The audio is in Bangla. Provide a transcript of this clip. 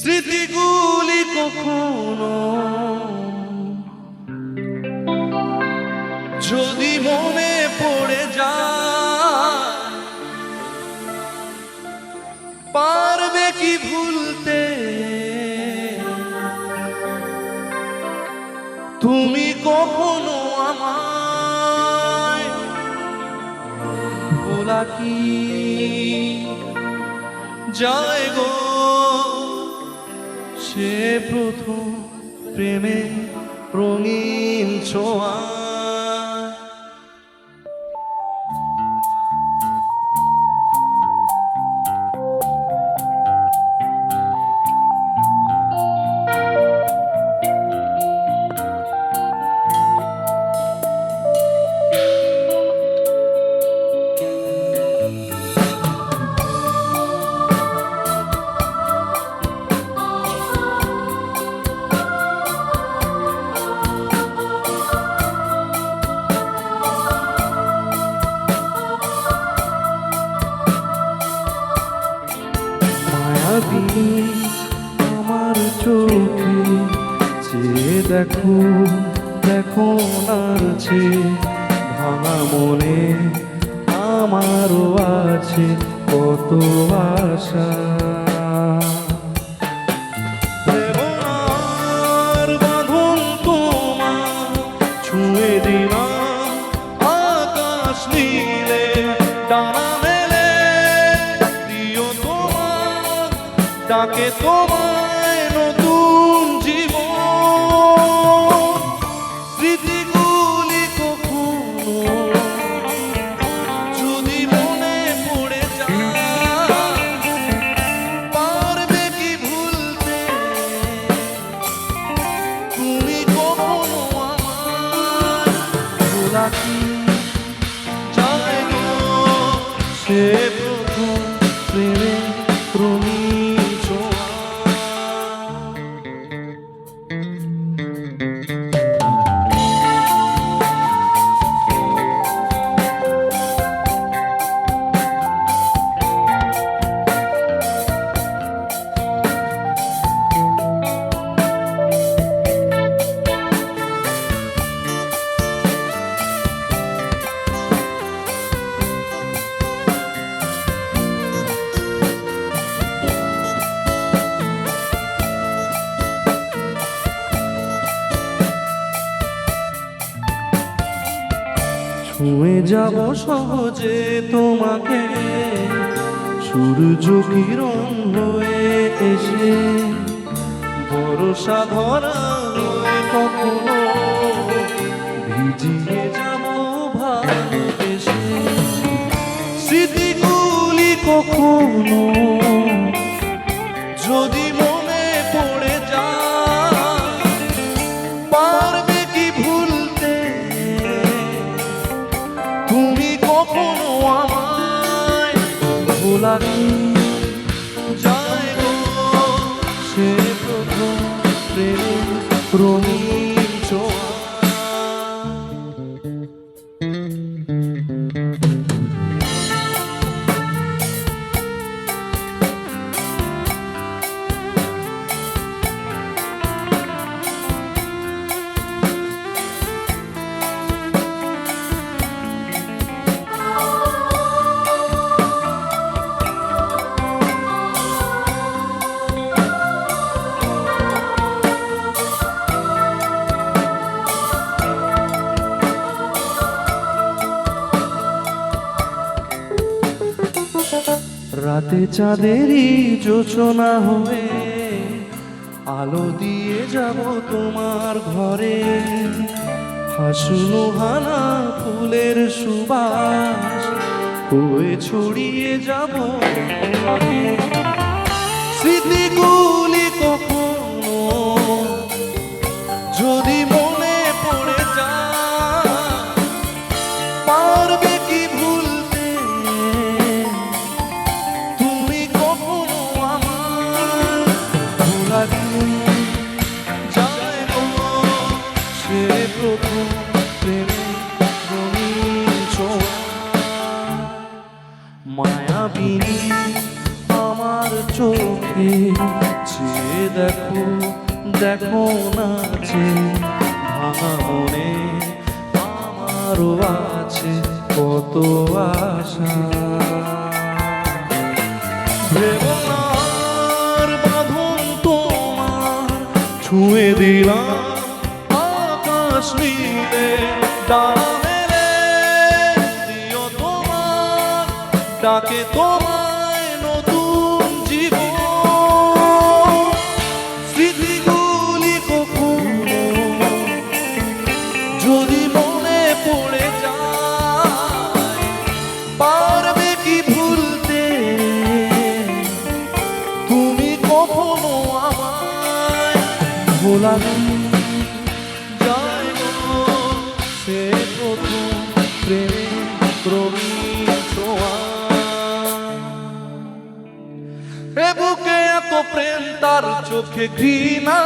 স্মৃতিগুলি কখনো যদি মনে পড়ে যায়, পারবে কি ভুলতে তুমি কখনো আমায়? বলা কি যায় গো সে প্রথম প্রেমে রঙিন ছোঁয়া। আমার চোখে চেয়ে দেখো দেখো নাচে ভাঙা মনে আমারও আছে কত আশা। প্রেমার বাঁধন তোমার ছুঁয়ে দিলাম আকাশ নীলে ডানা মেলে দিও তোমার ডাকে তোমায় নতুন জীবন। স্মৃতিগুলি কখনো যদি মনে পড়ে যায়, পারবে কি ভুলতে তুমি কখনো আমায়? ভোলা কি যায় গো সে প্রথম প্রেমে রঙিন ছোঁয়া। ছুঁয়ে যাব সহজে তোমাকে সূর্য কিরণ হয়ে এসে ভরসা ধরা হয়ে কখনো ভিজিয়ে যাব ভালোবেসে। স্মৃতিগুলি কখনো যদি মনে পড়ে যায়, পারবে কি ভুলতে তুমি কখনো আমায়? ভোলা কি যায় গো সে প্রথম প্রেম রঙিন ছোঁয়া। রাতে চাঁদেরই জোছনা হয়ে আলো দিয়ে যাব তোমার ঘরে, হাসুনো হানা ফুলের সুবাস হয়ে ছড়িয়ে যাব। স্মৃতিগুলি কখনো যদি মনে পড়ে যায়, পারবে কি ভুলতে তুমি কখনো আমায়? ভোলা কি যায় গো সে প্রথম প্রেমে রঙিন ছোঁয়া। মায়াবিনী আমার আমার চোখে চেয়ে দেখো, দেখো না যে ভাঙা মনে আমারও আছে কত আশা। ভেবনার বাঁধন তোমার ছুঁয়ে দিলাম আকাশ নীলে, ডানা মেলে দিও তোমার ডাকে তোমায় নতুন জীবন। স্মৃতিগুলি কখনো যদি মনে পড়ে যায়, পারবে কি ভুলতে তুমি কখনো আমায়? ভোলানো যায় গো সে প্রথম প্রেম রঙিন ছোঁয়া। এ বুকে এত প্রেম তার চোখে ঘৃণা।